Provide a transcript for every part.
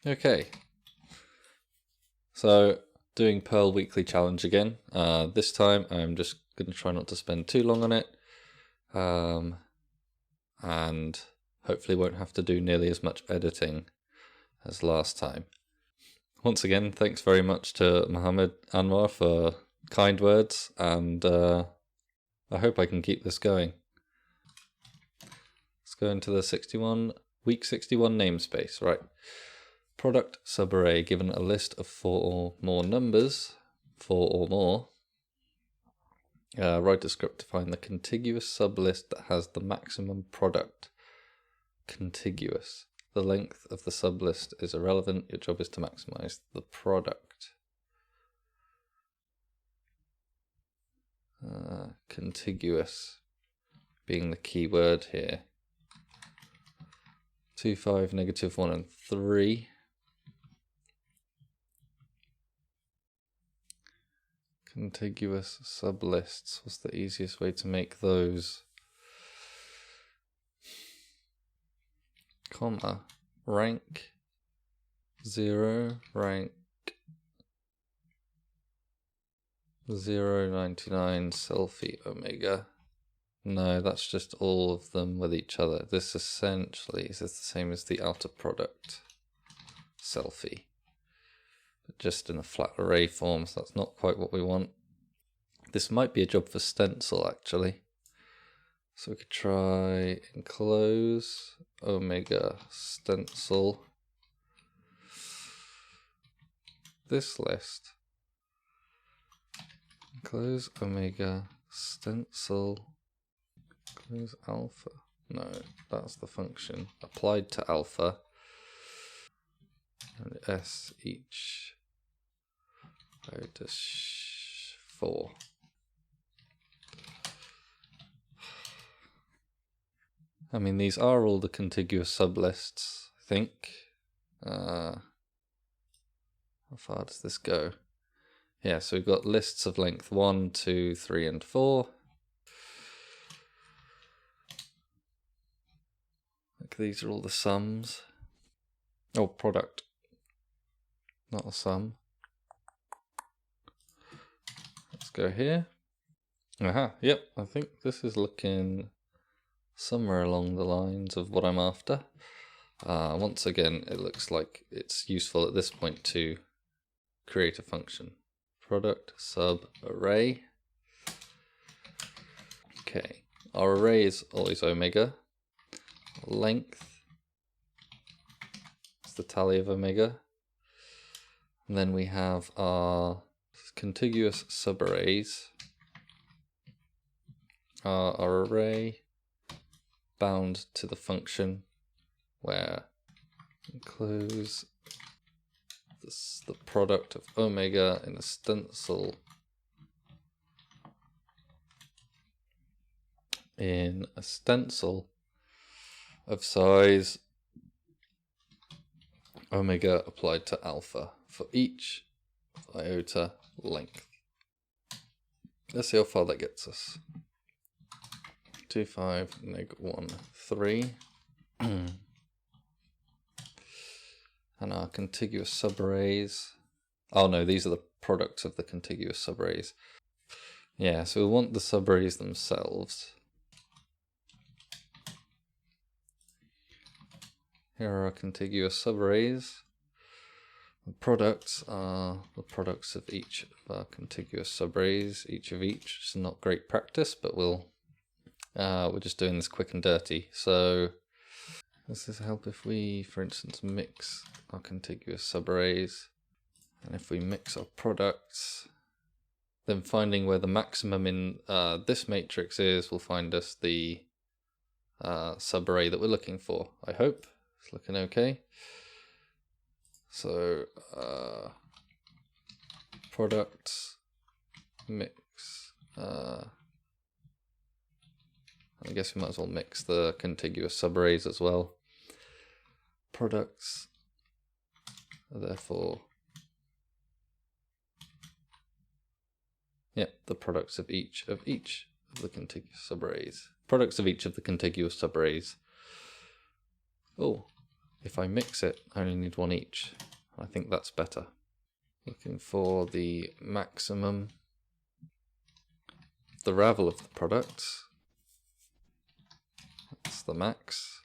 Okay, so doing Perl weekly challenge again. This time I'm just going to try not to spend too long on it, and hopefully won't have to do nearly as much editing as last time. Once again, thanks very much to Mohammed Anwar for kind words, and I hope I can keep this going. Let's go into the week 61 namespace, right? Product subarray given a list of 4 or more numbers, 4 or more. Write a script to find the contiguous sublist that has the maximum product. Contiguous. The length of the sublist is irrelevant. Your job is to maximize the product. Contiguous being the key word here. 2, 5, -1, and 3. Contiguous sublists. What's the easiest way to make those? Comma. Rank 0, rank 0.99 selfie omega. No, that's just all of them with each other. This essentially is the same as the outer product selfie, but just in a flat array form, so that's not quite what we want. This might be a job for stencil actually. So we could try enclose omega stencil this list. Enclose omega stencil enclose alpha. No, that's the function applied to alpha. And S each go to 4. I mean, these are all the contiguous sublists, I think. How far does this go? Yeah, so we've got lists of length 1, 2, 3, and 4. Like these are all the sums. Oh, product. Not a sum. Let's go here. Aha, yep, I think this is looking somewhere along the lines of what I'm after. Once again, it looks like it's useful at this point to create a function. Product sub array. Okay, our array is always omega. Length is the tally of omega. And then we have our contiguous subarrays. Our array bound to the function where enclose this, the product of omega in a stencil of size omega applied to alpha for each iota length. Let's see how far that gets us. 2, 5, -1, 3. And our contiguous subarrays. Oh no, these are the products of the contiguous subarrays. Yeah, so we want the subarrays themselves. Here are our contiguous subarrays. The products are the products of each of our contiguous subarrays, each of each. It's not great practice, but we're just doing this quick and dirty. So does this help if we, for instance, mix our contiguous subarrays? And if we mix our products, then finding where the maximum in this matrix is will find us the subarray that we're looking for, I hope. It's looking okay. So products mix. I guess we might as well mix the contiguous subarrays as well. Products are therefore, the products of each of the contiguous subarrays. Products of each of the contiguous subarrays. Oh, If I mix it, I only need one each. I think that's better. Looking for the maximum, the ravel of the products. That's the max.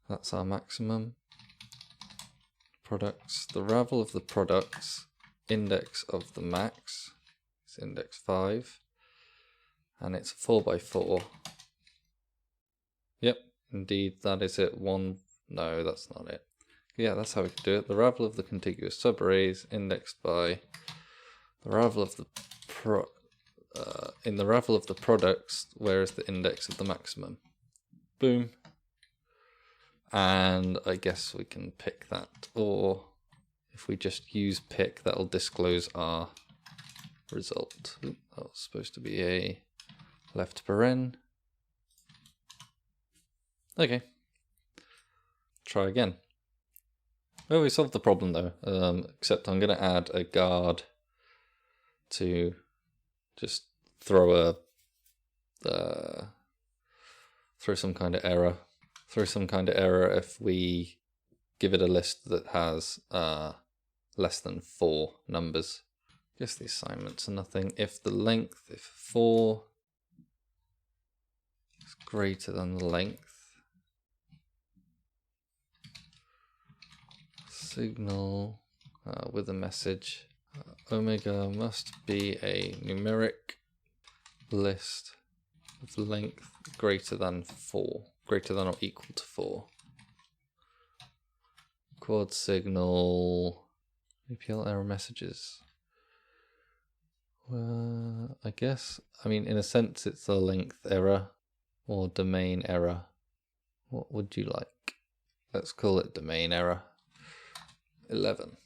That's our maximum. Products, the ravel of the products, index of the max. It's index 5. And it's 4x4. Yep, indeed, that is it. No, that's not it. Yeah, that's how we can do it. The ravel of the contiguous subarrays indexed by the ravel of the in the ravel of the products, where is the index of the maximum? Boom. And I guess we can pick that, or if we just use pick, that'll disclose our result. Oop, that was supposed to be a left paren. Okay. Try again. Oh, we solved the problem though, except I'm going to add a guard to just throw some kind of error. Throw some kind of error if we give it a list that has less than 4 numbers. Guess the assignments are nothing. If 4 is greater than the length, signal with a message, omega must be a numeric list of length greater than 4, greater than or equal to 4. Quad signal, APL error messages. I guess, I mean, in a sense it's a length error or domain error. What would you like? Let's call it domain error. 11.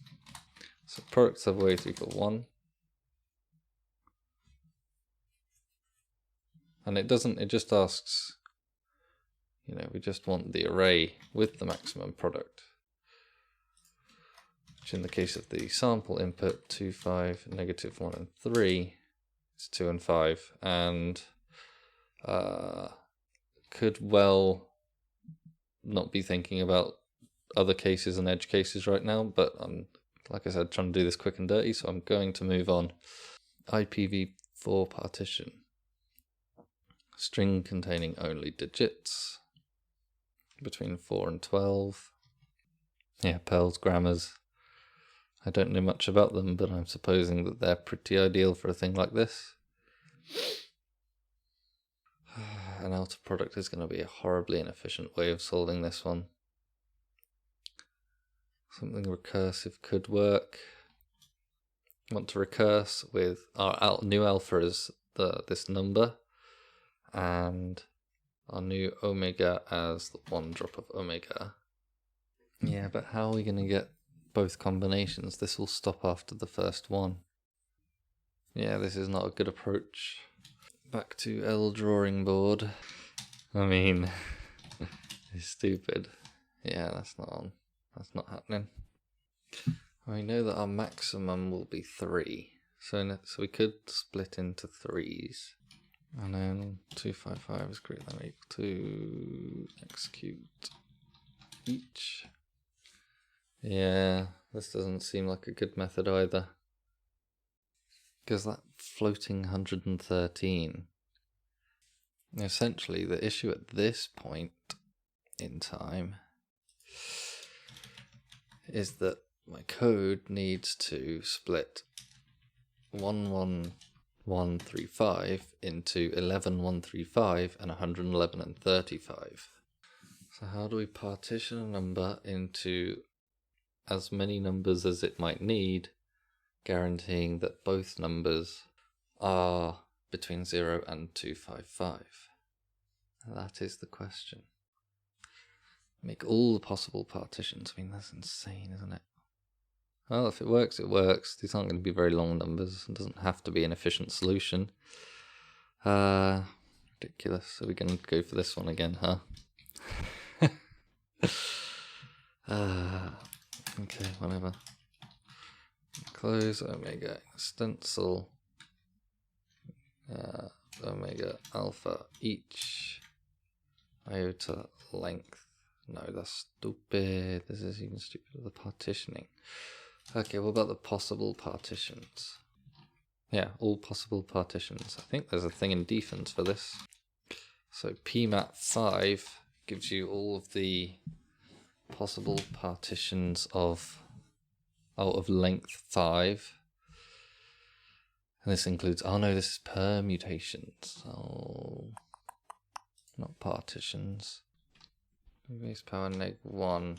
So product subways equal 1. And it just asks, we just want the array with the maximum product. Which in the case of the sample input, 2, 5, negative 1 and 3, it's 2 and 5. And could well not be thinking about other cases and edge cases right now, but I'm, like I said, trying to do this quick and dirty, so I'm going to move on. IPv4 partition. String containing only digits between 4 and 12. Yeah, Perl's grammars. I don't know much about them, but I'm supposing that they're pretty ideal for a thing like this. An outer product is going to be a horribly inefficient way of solving this one. Something recursive could work. I want to recurse with our new alpha as this number, and our new omega as the 1 drop of omega. Yeah, but how are we going to get both combinations? This will stop after the first one. Yeah, this is not a good approach. Back to L drawing board. I mean, it's stupid. Yeah, that's not on. That's not happening. We know that our maximum will be 3. So we could split into 3s. And then 255 is greater than or equal to execute each. Yeah, this doesn't seem like a good method either. Because that floating 113, essentially the issue at this point in time is that my code needs to split 11135 into 11135 and 111 and 35. So how do we partition a number into as many numbers as it might need, guaranteeing that both numbers are between 0 and 255? That is the question. Make all the possible partitions. I mean, that's insane, isn't it? Well, if it works, it works. These aren't going to be very long numbers. It doesn't have to be an efficient solution. Ridiculous. So we're going to go for this one again, huh? Okay, whatever. Close omega stencil omega alpha each iota length No, that's stupid. This is even stupider. The partitioning. Okay, what about the possible partitions? Yeah, all possible partitions. I think there's a thing in defense for this. So pmat5 gives you all of the possible partitions of length 5. And this includes, oh no, this is permutations. Oh, not partitions. Base power -1.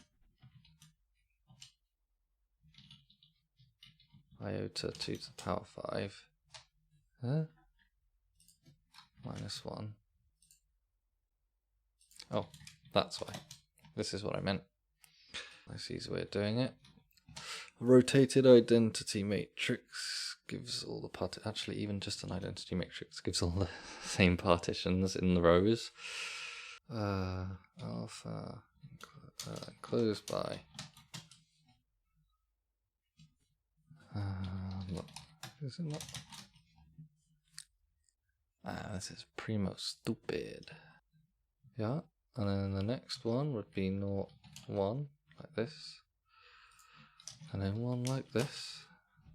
Iota 2 to the power 5. Huh? -1. Oh, that's why. This is what I meant. Nice easy way of doing it. A rotated identity matrix gives all the actually even just an identity matrix gives all the same partitions in the rows. Alpha enclosed by is it not? This is primo stupid. Yeah, and then the next one would be 0, 1 like this, and then 1 like this.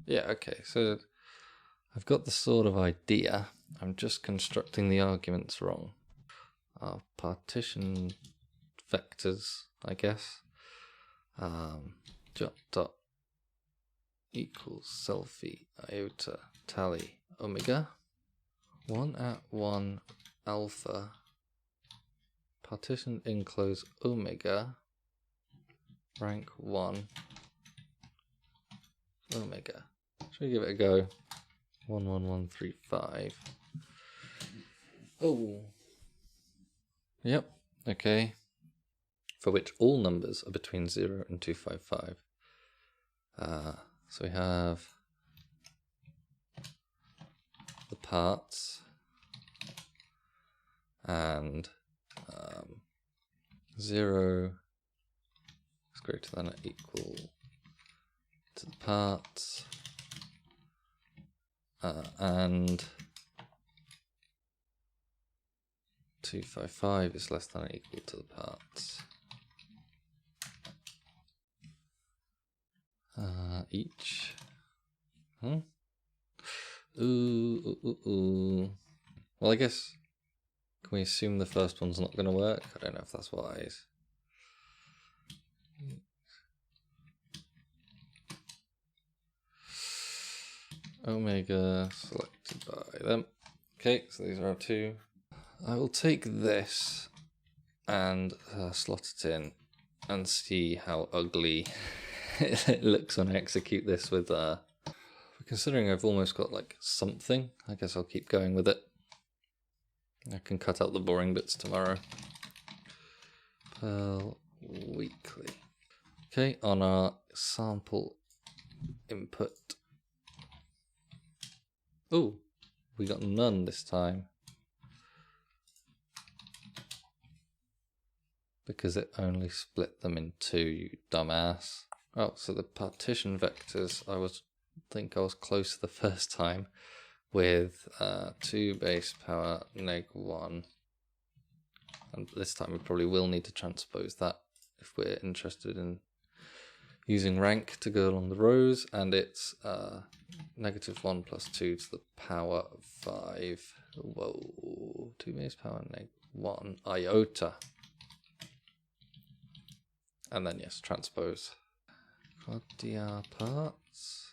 Yeah, okay, so I've got the sort of idea. I'm just constructing the arguments wrong. Our partition vectors, I guess. Dot equals selfie iota tally omega 1 at 1 alpha partition enclose omega rank 1 omega. Should we give it a go? 11135. Oh, yep, okay. For which all numbers are between 0 and 255. So we have the parts and 0 is greater than or equal to the parts and 255 is less than or equal to the parts. Each. Ooh. Well, I guess, can we assume the first one's not going to work? I don't know if that's wise. Omega selected by them. Okay, so these are our two. I will take this and slot it in and see how ugly it looks when I execute this with considering I've almost got like something, I guess I'll keep going with it. I can cut out the boring bits tomorrow. Perl weekly. Okay, on our sample input. Oh, we got none this time. Because it only split them in 2, you dumbass. Oh, so the partition vectors, I think I was close the first time with 2 base power -1. And this time we probably will need to transpose that if we're interested in using rank to go along the rows, and it's -1 plus 2 to the power of 5. Whoa, 2 base power -1 iota. And then yes, transpose. Quad parts.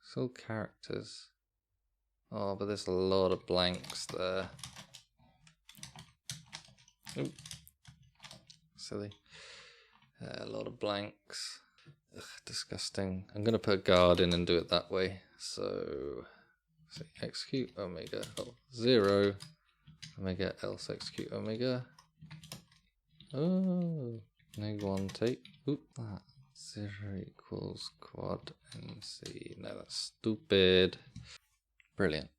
Still characters. Oh, but there's a lot of blanks there. Ooh. Silly. A lot of blanks. Ugh, disgusting. I'm going to put a guard in and do it that way. So execute omega 0 omega else execute omega. Oh, -1 take. Oop, that 0 equals quad nc. No, that's stupid. Brilliant.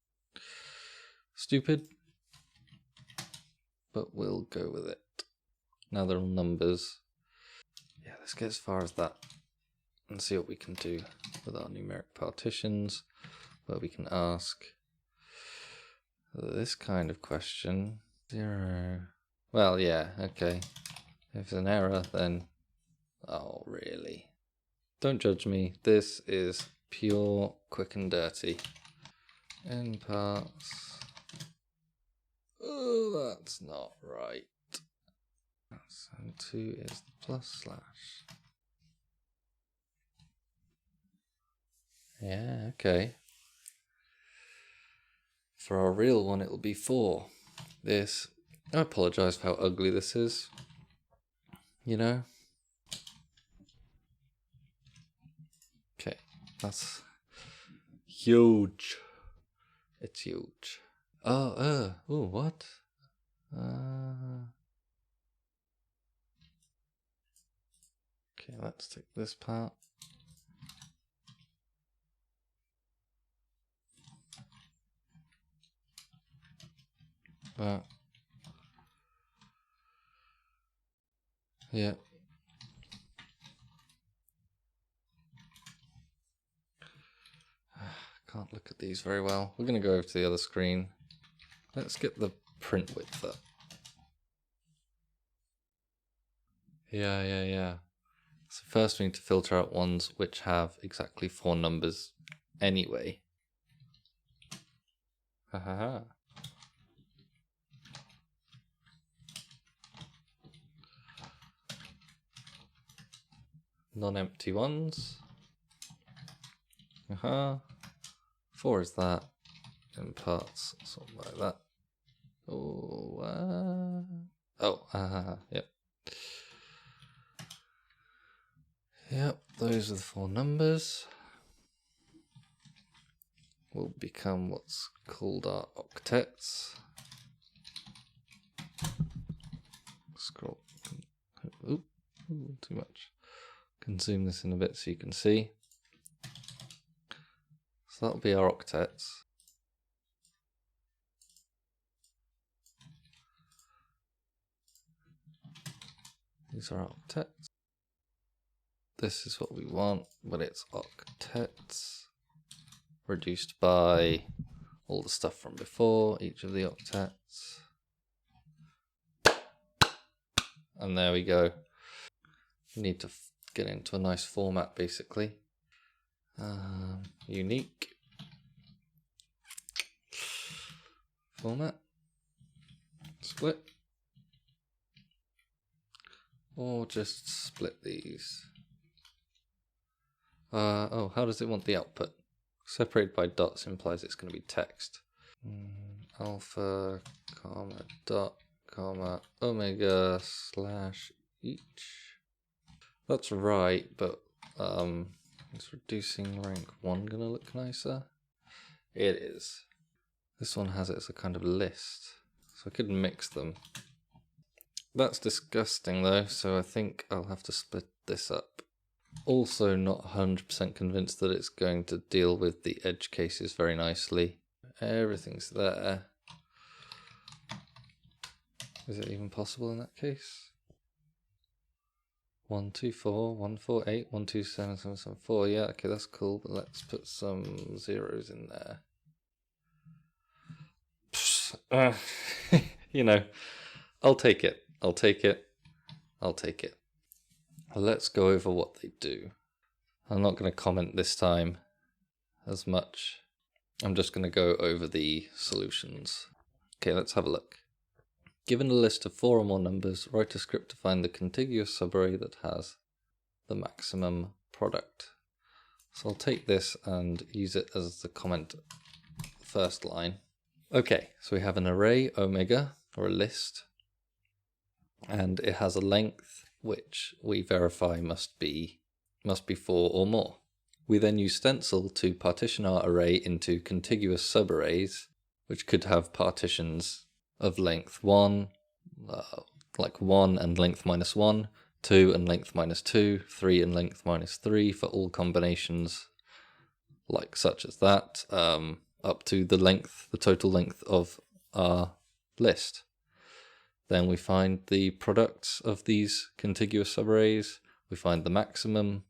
Stupid, but we'll go with it. Now they're all numbers. Yeah, let's get as far as that and see what we can do with our numeric partitions, where we can ask this kind of question. 0. Well, yeah, okay. If there's an error, then... Oh, really? Don't judge me. This is pure quick and dirty. In parts. Oh, that's not right. And 2 is the plus slash. Yeah, okay. For our real one, it'll be 4. This, I apologise for how ugly this is. You know? Okay, that's huge. It's huge. Oh, what? Okay, let's take this part. That. Yeah. Can't look at these very well. We're going to go over to the other screen. Let's get the print width up. Yeah. So first we need to filter out ones which have exactly 4 numbers anyway. Ha. Non-empty ones. 4 is that. In parts, something like that. Yep. Yep, those are the 4 numbers. Will become what's called our octets. Scroll. Ooh, too much. Can zoom this in a bit so you can see. So that'll be our octets. These are octets. This is what we want, but it's octets reduced by all the stuff from before, each of the octets. And there we go. We need to get into a nice format basically. Unique format, split, or just split these. How does it want the output? Separated by dots implies it's going to be text. Alpha, comma, dot, comma, omega, slash, each. That's right, but is reducing rank 1 going to look nicer? It is. This one has it as a kind of list, so I could mix them. That's disgusting though, so I think I'll have to split this up. Also not 100% convinced that it's going to deal with the edge cases very nicely. Everything's there. Is it even possible in that case? 1, 2, 4, 1, 4, 8, 1, 2, 7, 7, 7, 4. Yeah, okay, that's cool, but let's put some zeros in there. You know, I'll take it. Let's go over what they do. I'm not going to comment this time as much. I'm just going to go over the solutions. Okay, let's have a look. Given a list of 4 or more numbers, write a script to find the contiguous subarray that has the maximum product. So I'll take this and use it as the comment first line. Okay, so we have an array omega, or a list, and it has a length which we verify must be 4 or more. We then use stencil to partition our array into contiguous subarrays, which could have partitions of length 1, like 1 and length -1, 2 and length -2, 3 and length -3 for all combinations like such as that, up to the total length of our list. Then we find the products of these contiguous subarrays, we find the maximum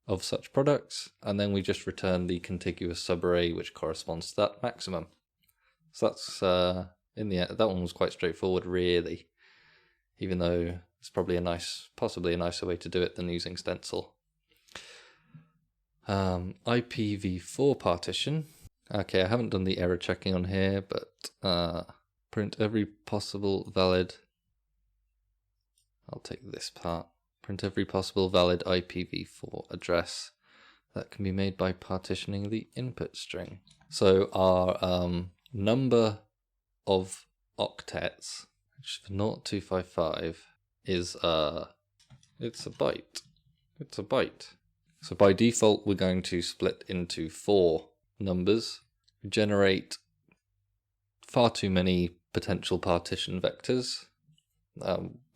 of such products, and then we just return the contiguous subarray which corresponds to that maximum. So that's in the end, that one was quite straightforward really, even though It's probably possibly a nicer way to do it than using stencil. IPv4 partition. Okay, I haven't done the error checking on here, but print every possible valid. I'll take this part. Print every possible valid IPv4 address that can be made by partitioning the input string. So our number of octets, which for 0255 is it's a byte. It's a byte. So by default, we're going to split into 4 numbers. We generate far too many potential partition vectors,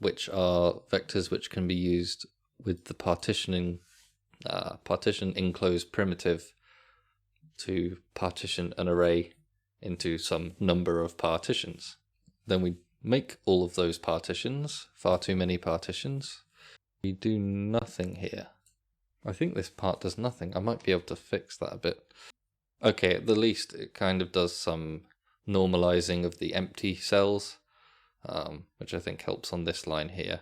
which are vectors which can be used with the partition enclosed primitive to partition an array into some number of partitions. Then we make all of those partitions, far too many partitions. We do nothing here. I think this part does nothing. I might be able to fix that a bit. Okay, at the least it kind of does some normalizing of the empty cells, which I think helps on this line here.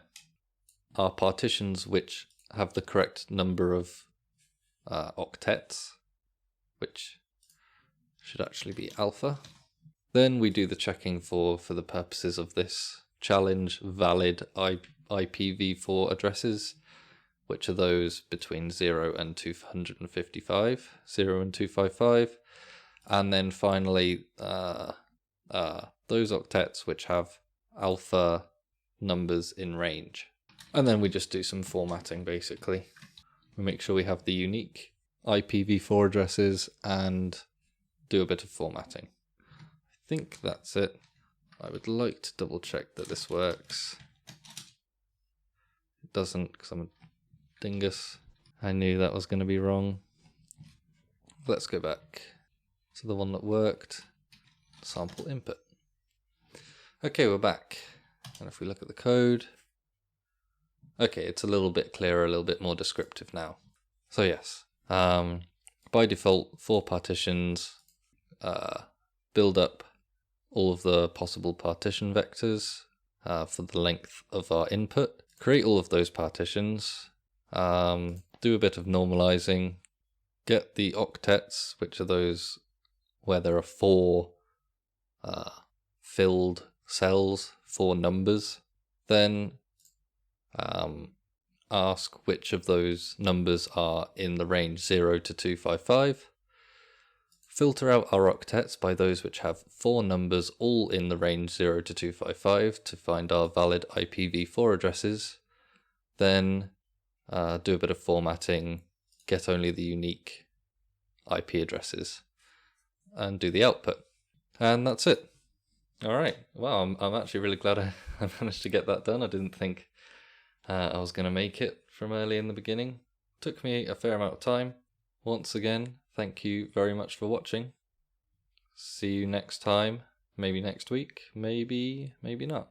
Our partitions which have the correct number of octets, which should actually be alpha. Then we do the checking for the purposes of this challenge, valid IPv4 addresses, which are those between 0 and 255, 0 and 255, and then finally those octets which have alpha numbers in range. And then we just do some formatting basically. We make sure we have the unique IPv4 addresses and do a bit of formatting. I think that's it. I would like to double check that this works. It doesn't because I'm a dingus. I knew that was going to be wrong. Let's go back to the one that worked. Sample input. Okay, we're back. And if we look at the code, okay, it's a little bit clearer, a little bit more descriptive now. So yes, by default, 4 partitions, build up all of the possible partition vectors for the length of our input, create all of those partitions, do a bit of normalizing, get the octets, which are those where there are 4 filled cells, 4 numbers, then ask which of those numbers are in the range 0 to 255, filter out our octets by those which have 4 numbers all in the range 0 to 255 to find our valid IPv4 addresses, then do a bit of formatting, get only the unique IP addresses, and do the output. And that's it. Alright, wow, I'm actually really glad I managed to get that done. I didn't think I was going to make it from early in the beginning. Took me a fair amount of time. Once again, thank you very much for watching. See you next time, maybe next week, maybe not.